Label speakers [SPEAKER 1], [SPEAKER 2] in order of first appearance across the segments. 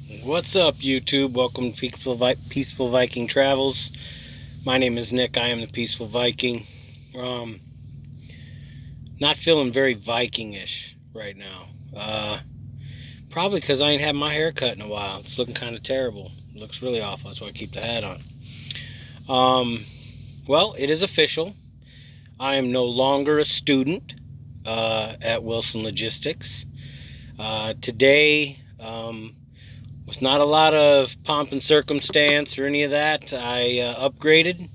[SPEAKER 1] What's up, YouTube? Welcome to Peaceful Viking Travels. My name is Nick. I am the Peaceful Viking. Not feeling very Viking-ish right now. Probably because I ain't had my hair cut in a while. It's looking kind of terrible. It looks really awful. That's why I keep the hat on. Well, it is official. I am no longer a student at Wilson Logistics. Today, with not a lot of pomp and circumstance or any of that, I upgraded.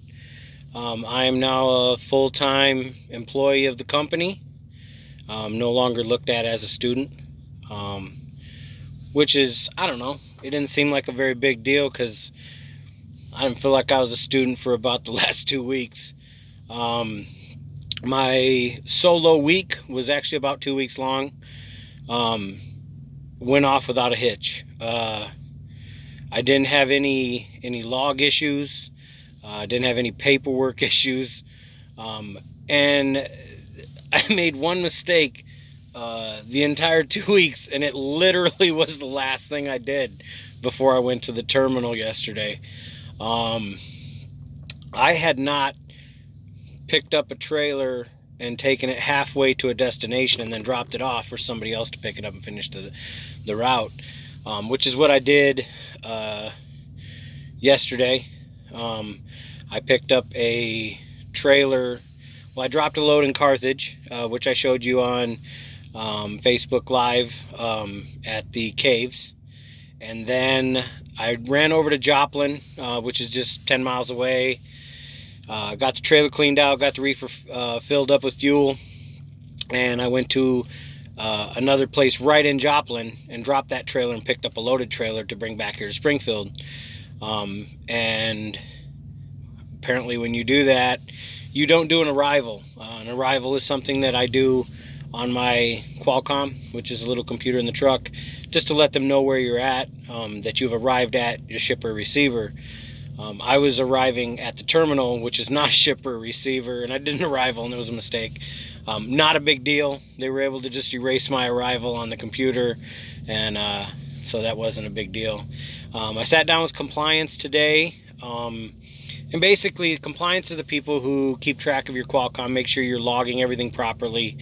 [SPEAKER 1] I am now a full-time employee of the company. No longer looked at as a student, which is, I don't know, it didn't seem like a very big deal because I didn't feel like I was a student for about the last 2 weeks. My solo week was actually about 2 weeks long. Went off without a hitch. I didn't have any log issues. I didn't have any paperwork issues. And I made one mistake the entire 2 weeks, and it literally was the last thing I did before I went to the terminal yesterday. I had not picked up a trailer and taken it halfway to a destination and then dropped it off for somebody else to pick it up and finish the route, which is what I did yesterday. I picked up a trailer. Well, I dropped a load in Carthage, which I showed you on Facebook Live at the caves. And then I ran over to Joplin, which is just 10 miles away. Got the trailer cleaned out, got the reefer filled up with fuel, and I went to another place right in Joplin and dropped that trailer and picked up a loaded trailer to bring back here to Springfield. And apparently when you do that, you don't do an arrival. An arrival is something that I do on my Qualcomm, which is a little computer in the truck, just to let them know where you're at, that you've arrived at your shipper receiver. I was arriving at the terminal, which is not a shipper receiver, and I did an arrival and it was a mistake. Not a big deal. They were able to just erase my arrival on the computer, and so that wasn't a big deal. I sat down with compliance today, and basically compliance are the people who keep track of your Qualcomm, make sure you're logging everything properly.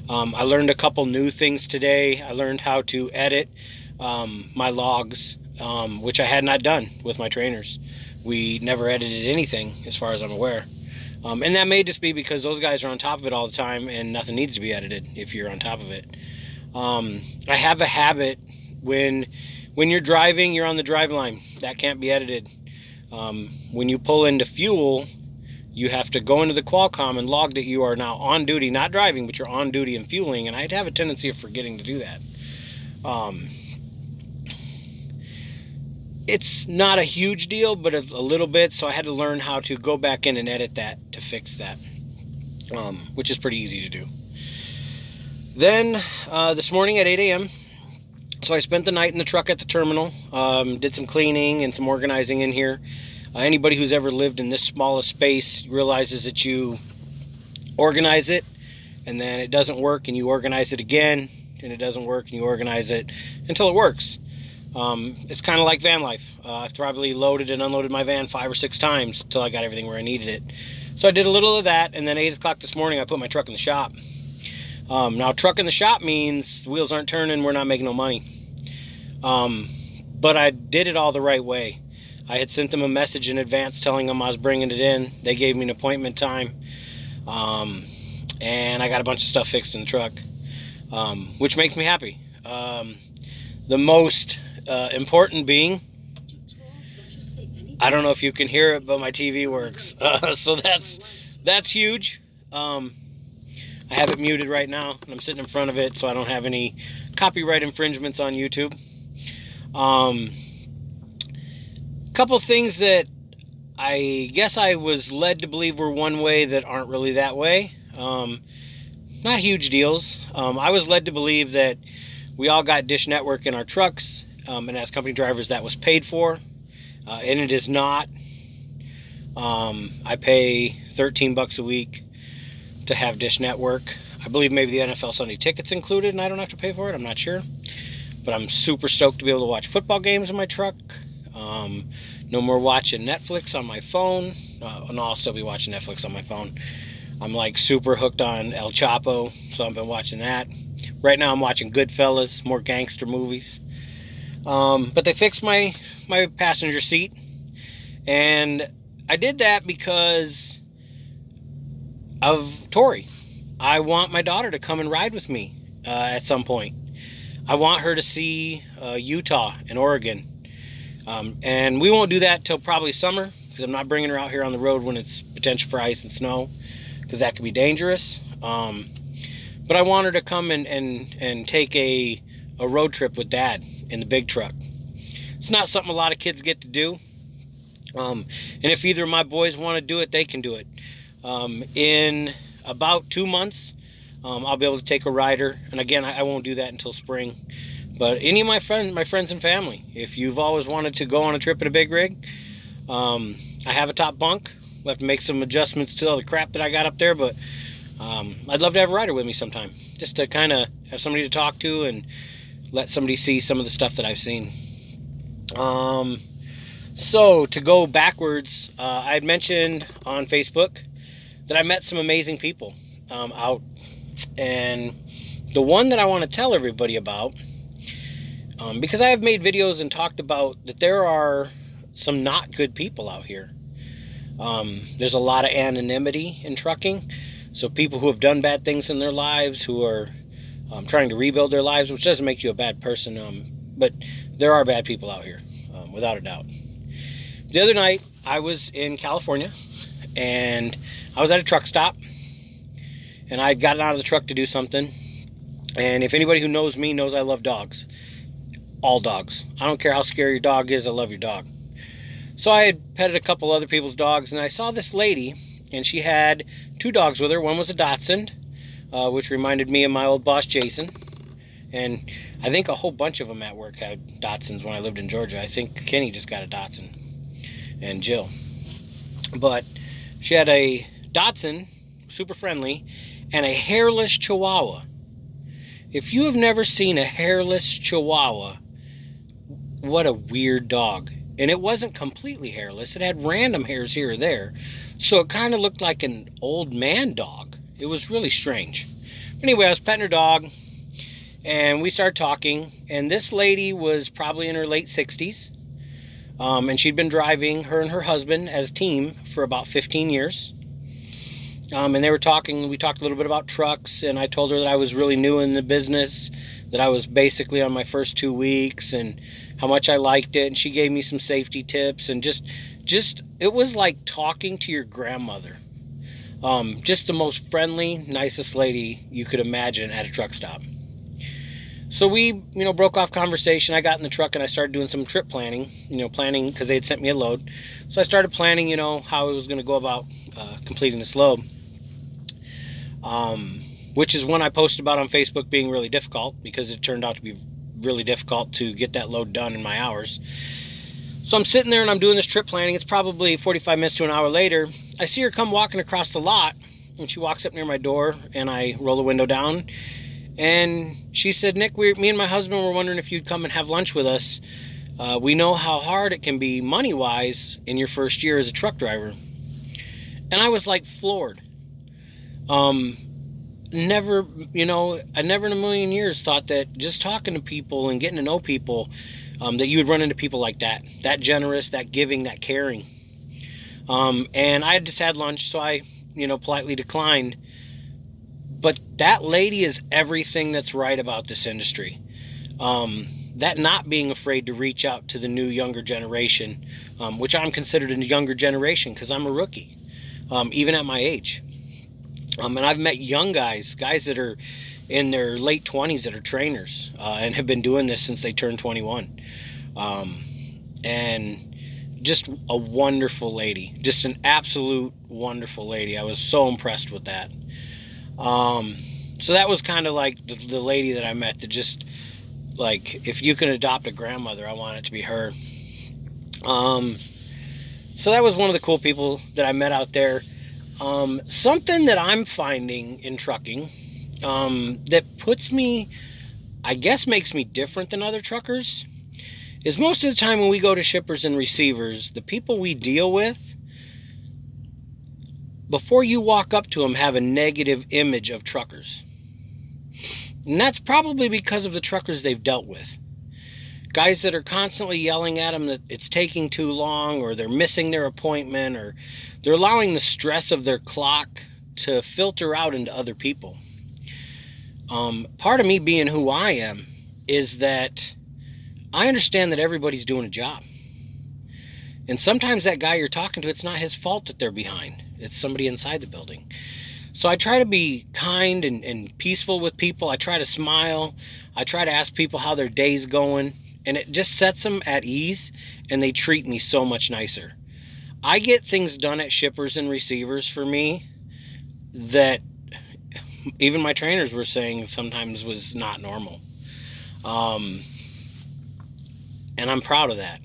[SPEAKER 1] I learned a couple new things today. I learned how to edit my logs, which I had not done with my trainers. We never edited anything as far as I'm aware. And that may just be because those guys are on top of it all the time and nothing needs to be edited if you're on top of it. I have a habit when you're driving, you're on the drive line. That can't be edited. When you pull into fuel, you have to go into the Qualcomm and log that you are now on duty, not driving, but you're on duty and fueling. And I have a tendency of forgetting to do that. It's not a huge deal, but a little bit, so I had to learn how to go back in and edit that to fix that, which is pretty easy to do. Then, this morning at 8 a.m., so I spent the night in the truck at the terminal, did some cleaning and some organizing in here. Anybody who's ever lived in this small a space realizes that you organize it, and then it doesn't work, and you organize it again, and it doesn't work, and you organize it until it works. It's kind of like van life. I've probably loaded and unloaded my van 5 or 6 times till I got everything where I needed it. So I did a little of that, and then 8 o'clock this morning I put my truck in the shop. Now truck in the shop means the wheels aren't turning, we're not making no money. But I did it all the right way. I had sent them a message in advance telling them I was bringing it in. They gave me an appointment time, and I got a bunch of stuff fixed in the truck, which makes me happy. The most important being, I don't know if you can hear it, but my TV works. So that's huge. I have it muted right now, and I'm sitting in front of it, so I don't have any copyright infringements on YouTube. Couple things that I guess I was led to believe were one way that aren't really that way. Not huge deals. I was led to believe that we all got Dish Network in our trucks, and as company drivers that was paid for, and it is not. I pay 13 bucks a week to have Dish Network. I believe maybe the NFL Sunday Ticket's included and I don't have to pay for it. I'm not sure. but I'm super stoked to be able to watch football games in my truck. No more watching Netflix on my phone. And I'll still be watching Netflix on my phone. I'm like super hooked on El Chapo, so I've been watching that. Right now I'm watching Goodfellas, more gangster movies. But they fixed my passenger seat, and I did that because of Tori. I want my daughter to come and ride with me at some point. I want her to see Utah and Oregon. And we won't do that till probably summer, because I'm not bringing her out here on the road when it's potential for ice and snow, because that could be dangerous. But I want her to come and take a road trip with Dad in the big truck. It's not something a lot of kids get to do. And if either of my boys want to do it, they can do it. In about 2 months, I'll be able to take a rider. And again, I won't do that until spring. But any of my friends and family, if you've always wanted to go on a trip in a big rig, I have a top bunk. We'll have to make some adjustments to all the crap that I got up there, but I'd love to have a rider with me sometime, just to kind of have somebody to talk to and let somebody see some of the stuff that I've seen. So to go backwards, I had mentioned on Facebook that I met some amazing people out, and the one that I want to tell everybody about, because I have made videos and talked about that there are some not good people out here. There's a lot of anonymity in trucking, so people who have done bad things in their lives, who are trying to rebuild their lives, which doesn't make you a bad person, but there are bad people out here, without a doubt. The other night, I was in California, and I was at a truck stop, and I had gotten out of the truck to do something. And if anybody who knows me knows I love dogs. All dogs. I don't care how scary your dog is, I love your dog. So I had petted a couple other people's dogs, and I saw this lady, and she had 2 dogs with her. One was a Dachshund, which reminded me of my old boss, Jason. And I think a whole bunch of them at work had Dachshunds when I lived in Georgia. I think Kenny just got a Dachshund, and Jill. But she had a Dachshund, super friendly, and a hairless Chihuahua. If you have never seen a hairless Chihuahua, what a weird dog. And it wasn't completely hairless. It had random hairs here or there. So it kind of looked like an old man dog. It was really strange. Anyway, I was petting her dog, and we started talking. And this lady was probably in her late 60s. And she'd been driving, her and her husband, as a team for about 15 years. And they were talking, we talked a little bit about trucks, and I told her that I was really new in the business, that I was basically on my first 2 weeks, and how much I liked it. And she gave me some safety tips, and just it was like talking to your grandmother. Just the most friendly, nicest lady you could imagine at a truck stop. So we, broke off conversation. I got in the truck and I started doing some trip planning, planning because they had sent me a load. So I started planning, how I was going to go about completing this load. Which is one I posted about on Facebook being really difficult, because it turned out to be really difficult to get that load done in my hours. So I'm sitting there and I'm doing this trip planning. It's probably 45 minutes to an hour later. I see her come walking across the lot, and she walks up near my door, and I roll the window down. And she said, Nick, me and my husband were wondering if you'd come and have lunch with us. We know how hard it can be money-wise in your first year as a truck driver. And I was like floored. Never in a million years thought that just talking to people and getting to know people, that you would run into people like that generous, that giving, that caring. And I had just had lunch, so I, politely declined. But that lady is everything that's right about this industry. That not being afraid to reach out to the new younger generation, which I'm considered a younger generation because I'm a rookie, even at my age. And I've met young guys that are in their late 20s that are trainers, and have been doing this since they turned 21. And just a wonderful lady, just an absolute wonderful lady. I was so impressed with that. So that was kind of like the lady that I met, that just, like, if you can adopt a grandmother, I want it to be her. So that was one of the cool people that I met out there. Something that I'm finding in trucking, that puts me I guess makes me different than other truckers is most of the time when we go to shippers and receivers, the people we deal with, before you walk up to them, have a negative image of truckers. And that's probably because of the truckers they've dealt with. Guys that are constantly yelling at them that it's taking too long, or they're missing their appointment, or they're allowing the stress of their clock to filter out into other people. Part of me being who I am is that I understand that everybody's doing a job. And sometimes that guy you're talking to, it's not his fault that they're behind. It's somebody inside the building. So I try to be kind and peaceful with people. I try to smile. I try to ask people how their day's going. And it just sets them at ease, and they treat me so much nicer. I get things done at shippers and receivers for me that even my trainers were saying sometimes was not normal. And I'm proud of that.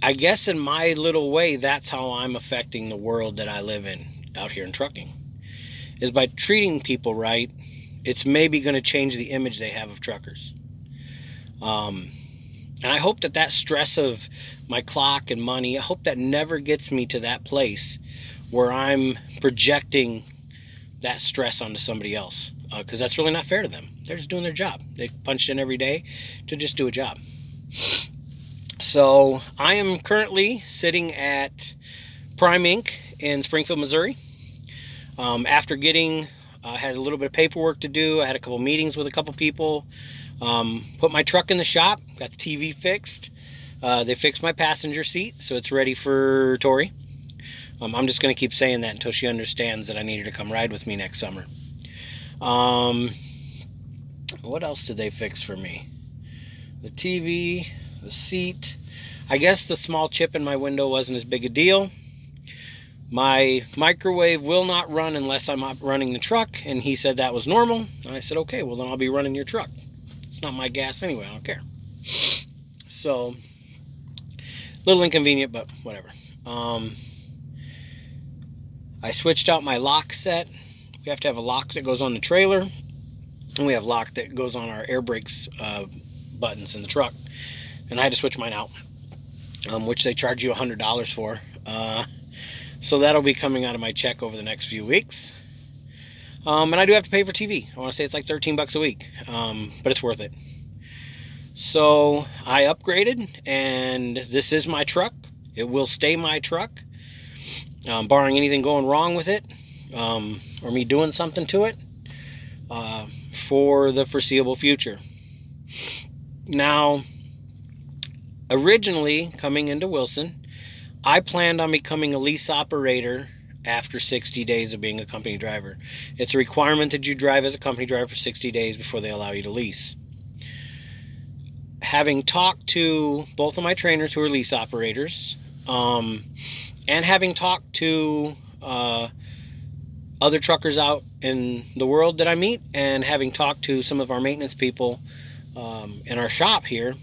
[SPEAKER 1] I guess in my little way, that's how I'm affecting the world that I live in out here in trucking. Is by treating people right, it's maybe going to change the image they have of truckers. And I hope that that stress of my clock and money, I hope that never gets me to that place where I'm projecting that stress onto somebody else. Because that's really not fair to them. They're just doing their job. They punched in every day to just do a job. So I am currently sitting at Prime Inc. in Springfield, Missouri. After getting, I had a little bit of paperwork to do. I had a couple meetings with a couple people. Put my truck in the shop, got the TV fixed. They fixed my passenger seat, so it's ready for Tori. I'm just going to keep saying that until she understands that I need her to come ride with me next summer. What else did they fix for me? The TV, the seat. I guess the small chip in my window wasn't as big a deal. My microwave will not run unless I'm running the truck, and he said that was normal. And I said, okay, well then I'll be running your truck. It's not my gas anyway, I don't care. So, a little inconvenient, but whatever. I switched out my lock set. We have to have a lock that goes on the trailer, and we have lock that goes on our air brakes buttons in the truck. And I had to switch mine out, which they charge you $100 for. So that'll be coming out of my check over the next few weeks. And I do have to pay for TV. I want to say it's like 13 bucks a week, but it's worth it. So I upgraded, and this is my truck. It will stay my truck, barring anything going wrong with it, or me doing something to it, for the foreseeable future. Now, originally coming into Wilson, I planned on becoming a lease operator after 60 days of being a company driver. It's a requirement that you drive as a company driver for 60 days before they allow you to lease. Having talked to both of my trainers who are lease operators, and having talked to other truckers out in the world that I meet, and having talked to some of our maintenance people in our shop here,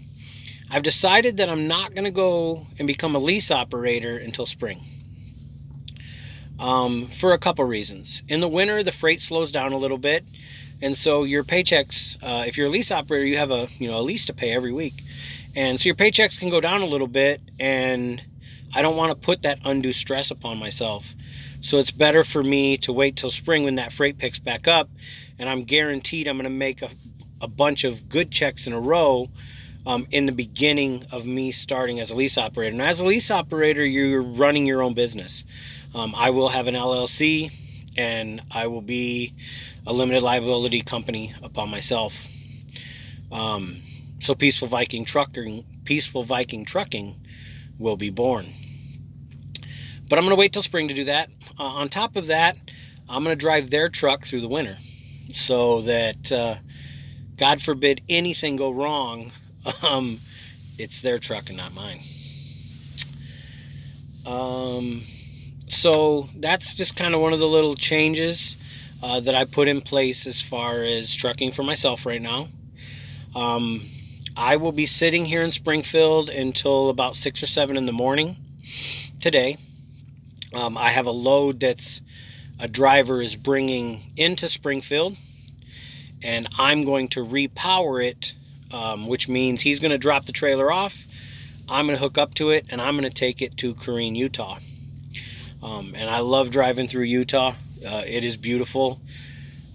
[SPEAKER 1] I've decided that I'm not going to go and become a lease operator until spring. For a couple reasons. In the winter, the freight slows down a little bit, and so your paychecks, if you're a lease operator, you have a lease to pay every week, and so your paychecks can go down a little bit, and I don't want to put that undue stress upon myself. So it's better for me to wait till spring when that freight picks back up, and I'm guaranteed I'm going to make a bunch of good checks in a row in the beginning of me starting as a lease operator. Now, as a lease operator, you're running your own business. I will have an LLC, and I will be a limited liability company upon myself. So Peaceful Viking Trucking will be born. But I'm going to wait till spring to do that. On top of that, I'm going to drive their truck through the winter, so that God forbid anything go wrong, it's their truck and not mine. So that's just kind of one of the little changes that I put in place as far as trucking for myself right now. I will be sitting here in Springfield until about 6 or 7 in the morning today. I have a load that's a driver is bringing into Springfield, and I'm going to repower it, which means he's going to drop the trailer off. I'm going to hook up to it, and I'm going to take it to Carine, Utah. And I love driving through Utah. It is beautiful.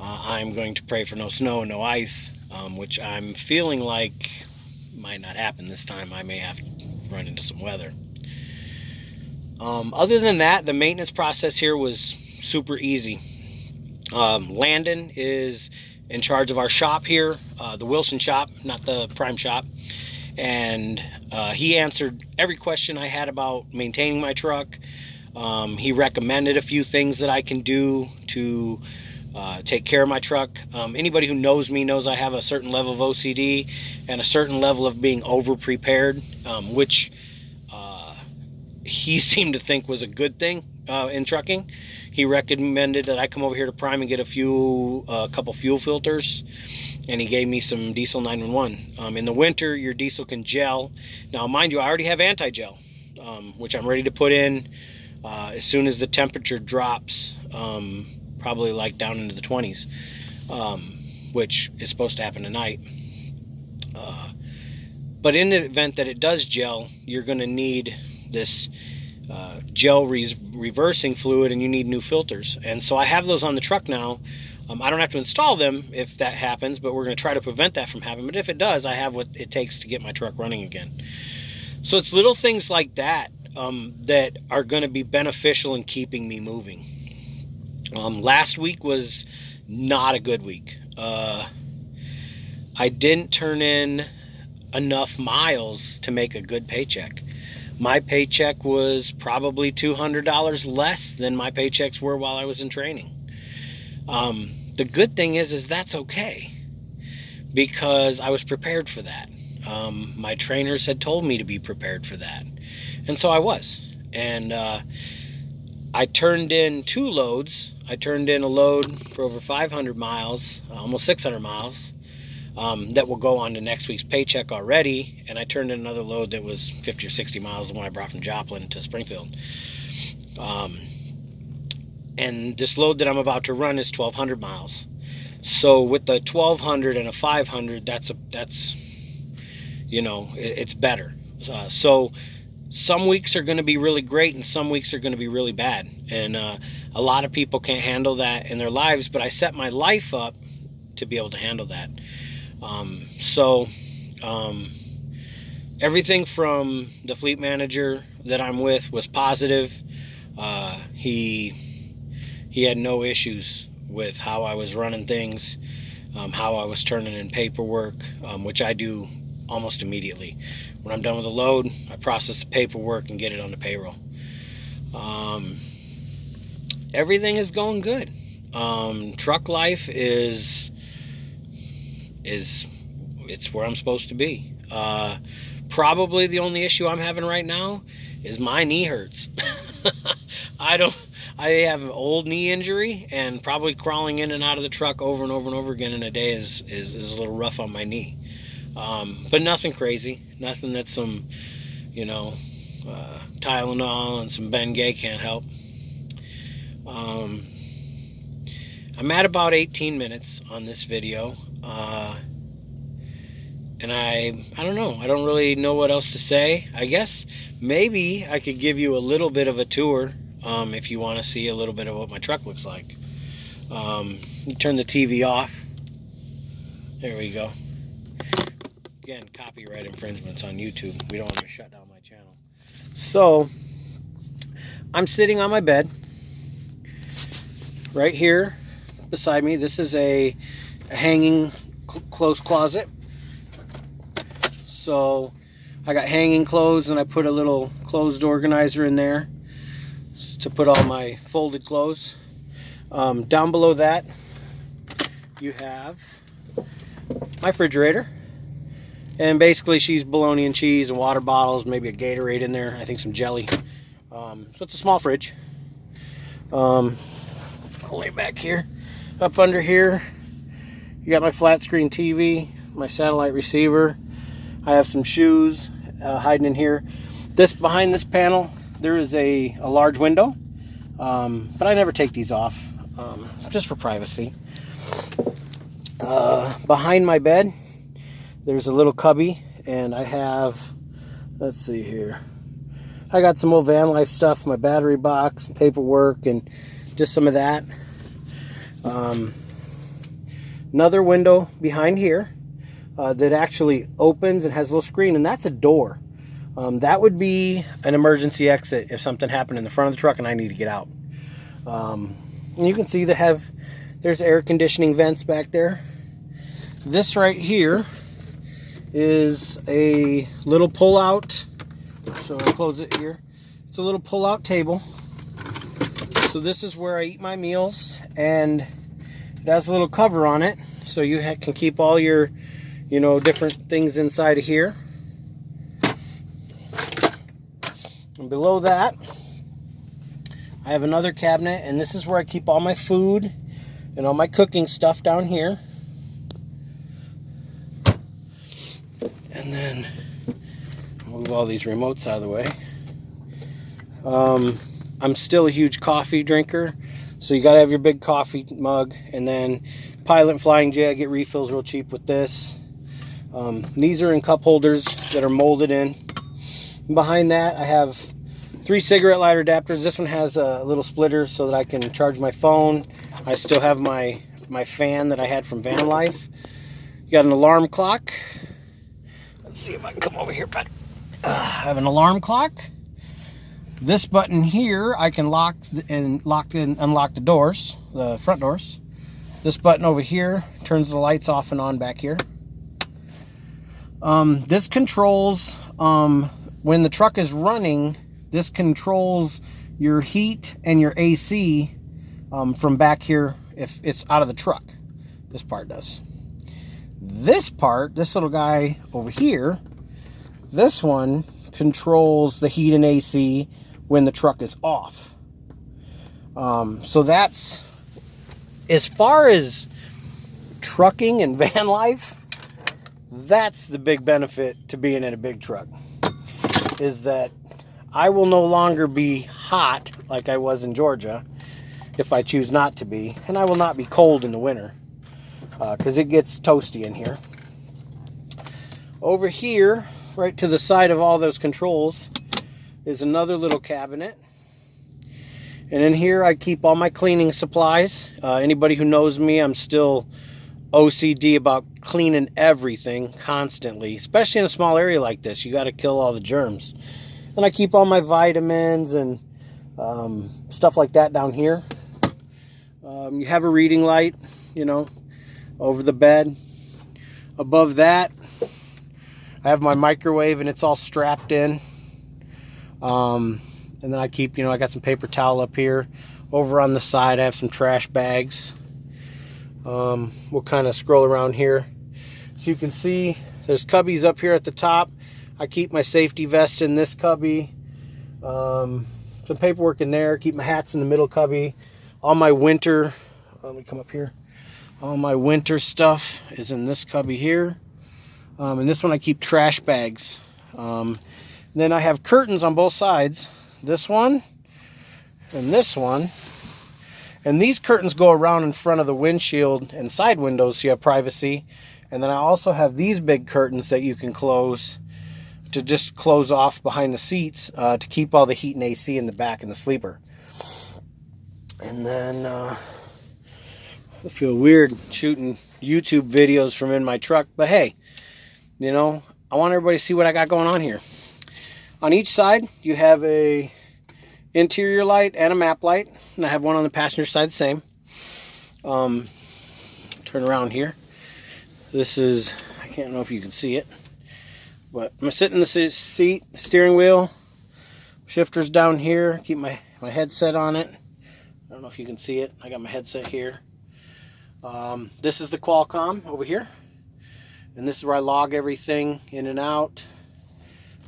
[SPEAKER 1] I'm going to pray for no snow, no ice, which I'm feeling like might not happen this time. I may have to run into some weather. Other than that, the maintenance process here was super easy. Landon is in charge of our shop here, the Wilson shop, not the Prime shop. And he answered every question I had about maintaining my truck. He recommended a few things that I can do to take care of my truck. Anybody who knows me knows I have a certain level of OCD and a certain level of being over prepared, which he seemed to think was a good thing in trucking. He recommended that I come over here to Prime and get a couple fuel filters, and he gave me some diesel 911. In the winter, your diesel can gel. Now, mind you, I already have anti-gel, which I'm ready to put in as soon as the temperature drops, probably like down into the 20s, which is supposed to happen tonight. But in the event that it does gel, you're going to need this gel reversing fluid, and you need new filters. And so I have those on the truck now. I don't have to install them if that happens, but we're going to try to prevent that from happening. But if it does, I have what it takes to get my truck running again. So it's little things like that that are going to be beneficial in keeping me moving. Last week was not a good week. I didn't turn in enough miles to make a good paycheck. My paycheck was probably $200 less than my paychecks were while I was in training. The good thing is that's okay, because I was prepared for that. My trainers had told me to be prepared for that, and so I was. And I turned in 2 loads. I turned in a load for over 500 miles, almost 600 miles, that will go on to next week's paycheck already. And I turned in another load that was 50 or 60 miles, the one I brought from Joplin to Springfield. And this load that I'm about to run is 1,200 miles. So with the 1,200 and a 500, that's it's better. So some weeks are going to be really great, and some weeks are going to be really bad. And a lot of people can't handle that in their lives, but I set my life up to be able to handle that. Everything from the fleet manager that I'm with was positive. He had no issues with how I was running things, how I was turning in paperwork, which I do almost immediately. When I'm done with a load, I process the paperwork and get it on the payroll. Everything is going good. Truck life it's where I'm supposed to be. Probably the only issue I'm having right now is my knee hurts. I have an old knee injury, and probably crawling in and out of the truck over and over and over again in a day is a little rough on my knee. But nothing crazy, nothing that some, Tylenol and some Bengay can't help. I'm at about 18 minutes on this video. And I don't know. I don't really know what else to say. I guess maybe I could give you a little bit of a tour if you want to see a little bit of what my truck looks like. You turn the TV off. There we go. Again, copyright infringements on YouTube. We don't want to shut down my channel. So, I'm sitting on my bed right here beside me. This is a hanging clothes closet. So I got hanging clothes, and I put a little closed organizer in there to put all my folded clothes. Down below that, you have my refrigerator. And basically she's bologna and cheese and water bottles, maybe a Gatorade in there, I think some jelly. So it's a small fridge. I'll lay back here. Up under here, you got my flat screen TV, my satellite receiver. I have some shoes hiding in here. Behind this panel, there is a large window, but I never take these off, just for privacy. Behind my bed, there's a little cubby, and I have, let's see here, I got some old van life stuff, my battery box, some paperwork, and just some of that. Another window behind here that actually opens and has a little screen, and that's a door. That would be an emergency exit if something happened in the front of the truck and I need to get out. And you can see there's air conditioning vents back there. This right here is a little pull-out. So I'll close it here. It's a little pull-out table. So this is where I eat my meals, and it has a little cover on it, so you can keep all your, different things inside of here. And below that, I have another cabinet, and this is where I keep all my food and all my cooking stuff down here. And then move all these remotes out of the way. I'm still a huge coffee drinker, so you gotta have your big coffee mug. And then Pilot and Flying J, I get refills real cheap with this. These are in cup holders that are molded in. Behind that, I have 3 cigarette lighter adapters. This one has a little splitter so that I can charge my phone. I still have my fan that I had from van life. You got an alarm clock. Let's see if I can come over here, bud. I have an alarm clock. This button here, I can unlock the doors, the front doors. This button over here turns the lights off and on back here. This controls, when the truck is running, this controls your heat and your AC from back here if it's out of the truck. This part does. This part, this little guy over here, this one controls the heat and AC when the truck is off. So that's, as far as trucking and van life, that's the big benefit to being in a big truck, is that I will no longer be hot like I was in Georgia if I choose not to be, and I will not be cold in the winter because it gets toasty in here. Over here, right to the side of all those controls, is another little cabinet. And in here I keep all my cleaning supplies. Anybody who knows me, I'm still OCD about cleaning everything constantly, especially in a small area like this. You got to kill all the germs. And I keep all my vitamins and stuff like that down here. You have a reading light, over the bed. Above that, I have my microwave, and it's all strapped in. And then I keep, I got some paper towel up here. Over on the side, I have some trash bags. We'll kind of scroll around here. So you can see there's cubbies up here at the top. I keep my safety vest in this cubby. Some paperwork in there. Keep my hats in the middle cubby. All my winter, let me come up here. All my winter stuff is in this cubby here. And this one I keep trash bags. Then I have curtains on both sides. This one and this one. And these curtains go around in front of the windshield and side windows so you have privacy. And then I also have these big curtains that you can close to just close off behind the seats to keep all the heat and AC in the back in the sleeper. And then I feel weird shooting YouTube videos from in my truck, but hey, I want everybody to see what I got going on here. On each side, you have a interior light and a map light, and I have one on the passenger side, the same. Turn around here. This is, I can't know if you can see it, but I'm sitting in the seat, steering wheel, shifters down here, keep my headset on it. I don't know if you can see it. I got my headset here. This is the Qualcomm over here, and this is where I log everything in and out.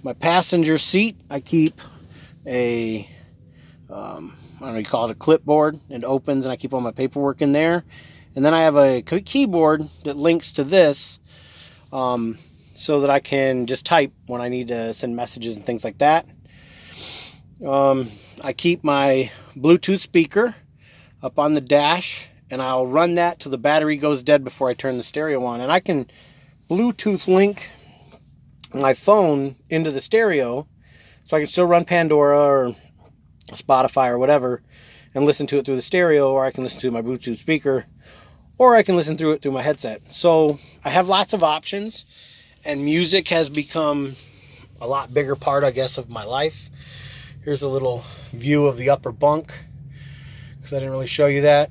[SPEAKER 1] My passenger seat, I keep a I don't know, you call it a clipboard. It opens and I keep all my paperwork in there. And then I have a keyboard that links to this so that I can just type when I need to send messages and things like that. I keep my Bluetooth speaker up on the dash, and I'll run that till the battery goes dead before I turn the stereo on. And I can Bluetooth link my phone into the stereo, so I can still run Pandora or Spotify or whatever and listen to it through the stereo, or I can listen to my Bluetooth speaker, or I can listen through it through my headset. So I have lots of options, and music has become a lot bigger part, I guess, of my life. Here's a little view of the upper bunk, because I didn't really show you that.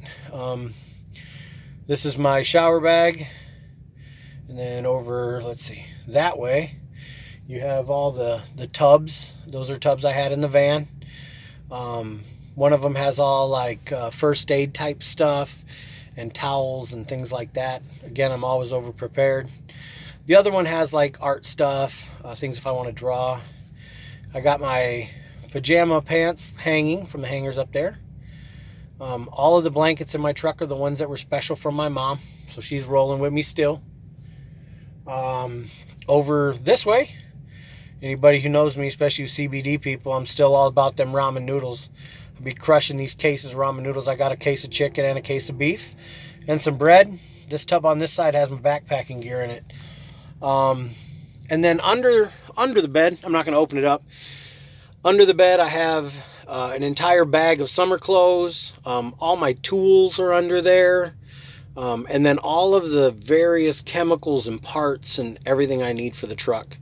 [SPEAKER 1] This is my shower bag. And then over, let's see, that way, you have all the tubs. Those are tubs I had in the van. One of them has all like first aid type stuff and towels and things like that. Again, I'm always over prepared. The other one has like art stuff, things if I want to draw. I got my pajama pants hanging from the hangers up there. All of the blankets in my truck are the ones that were special from my mom, so she's rolling with me still. Over this way, anybody who knows me, especially CBD people, I'm still all about them ramen noodles. I'll be crushing these cases of ramen noodles. I got a case of chicken and a case of beef and some bread. This tub on this side has my backpacking gear in it. And then under the bed, I'm not going to open it up. Under the bed, I have an entire bag of summer clothes. All my tools are under there. And then all of the various chemicals and parts and everything I need for the truck.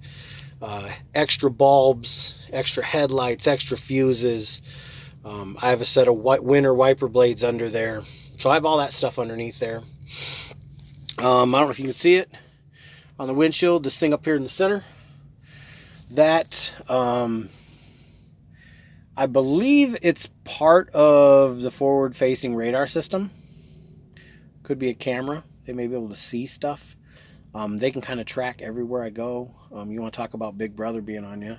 [SPEAKER 1] Extra bulbs, extra headlights, extra fuses. I have a set of winter wiper blades under there. So I have all that stuff underneath there. I don't know if you can see it on the windshield, this thing up here in the center. That, I believe it's part of the forward-facing radar system. Could be a camera. They may be able to see stuff. They can kind of track everywhere I go. You want to talk about Big Brother being on you.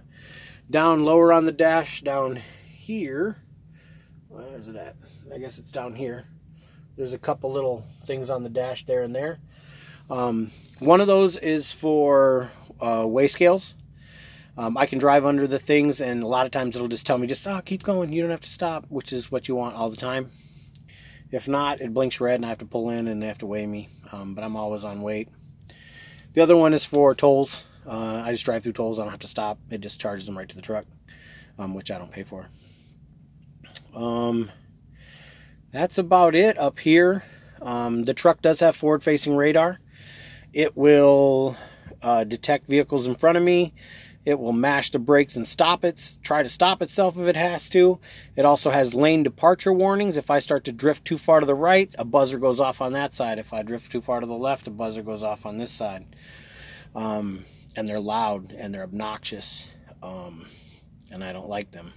[SPEAKER 1] Down lower on the dash, down here. Where is it at? I guess it's down here. There's a couple little things on the dash there and there. One of those is for weigh scales. I can drive under the things, and a lot of times it'll just tell me, keep going. You don't have to stop, which is what you want all the time. If not, it blinks red and I have to pull in and they have to weigh me. But I'm always on weight. The other one is for tolls. I just drive through tolls. I don't have to stop. It just charges them right to the truck, which I don't pay for. That's about it up here. The truck does have forward-facing radar. It will detect vehicles in front of me. It will mash the brakes and try to stop itself if it has to. It also has lane departure warnings. If I start to drift too far to the right, a buzzer goes off on that side. If I drift too far to the left, a buzzer goes off on this side. And they're loud and they're obnoxious. And I don't like them.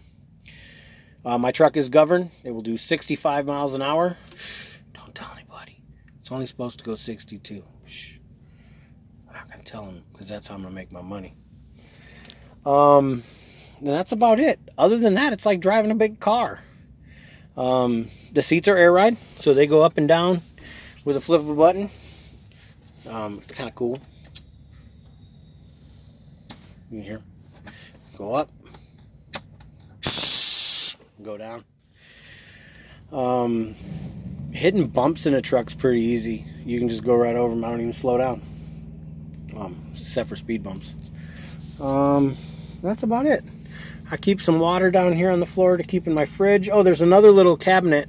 [SPEAKER 1] My truck is governed. It will do 65 miles an hour. Shh, don't tell anybody. It's only supposed to go 62. Shh. I'm not going to tell them because that's how I'm going to make my money. And that's about it. Other than that, it's like driving a big car. The seats are air ride, so they go up and down with a flip of a button. It's kind of cool. You can hear. Go up. Go down. Hitting bumps in a truck's pretty easy. You can just go right over them. I don't even slow down. Except for speed bumps. That's about it. I keep some water down here on the floor to keep in my fridge. Oh, there's another little cabinet.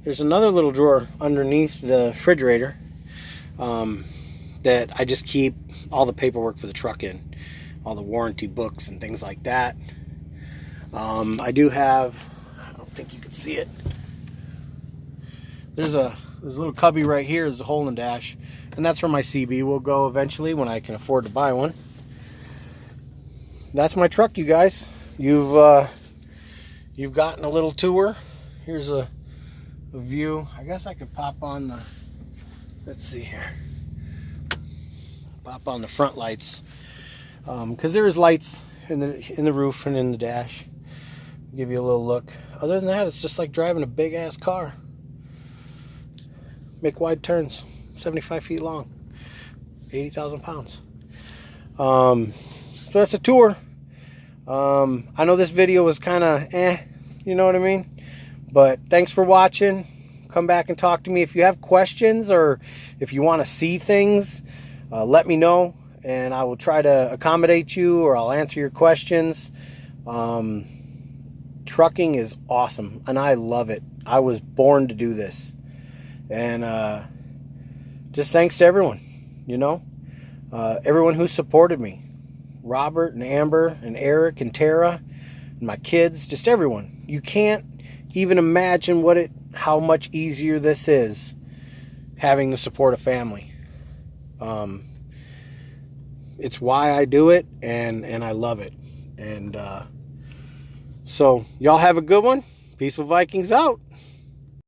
[SPEAKER 1] There's another little drawer underneath the refrigerator that I just keep all the paperwork for the truck in. All the warranty books and things like that. I do have, I don't think you can see it. There's a little cubby right here. There's a hole in the dash. And that's where my CB will go eventually when I can afford to buy one. That's my truck, you guys. You've gotten a little tour. Here's a view. I guess I could pop on the, let's see here. Pop on the front lights. Because there's lights in the roof and in the dash. Give you a little look. Other than that, it's just like driving a big ass car. Make wide turns. 75 feet long. 80,000 pounds. So that's a tour. I know this video was kind of you know what I mean? But thanks for watching. come back and talk to me. If you have questions or if you want to see things, let me know, and I will try to accommodate you, or I'll answer your questions. Trucking is awesome, and I love it. I was born to do this. And just thanks to everyone, everyone who supported me. Robert and Amber and Eric and Tara and my kids, just everyone. You can't even imagine how much easier this is, having the support of family. It's why I do it, and I love it. And so y'all have a good one. Peaceful Vikings out.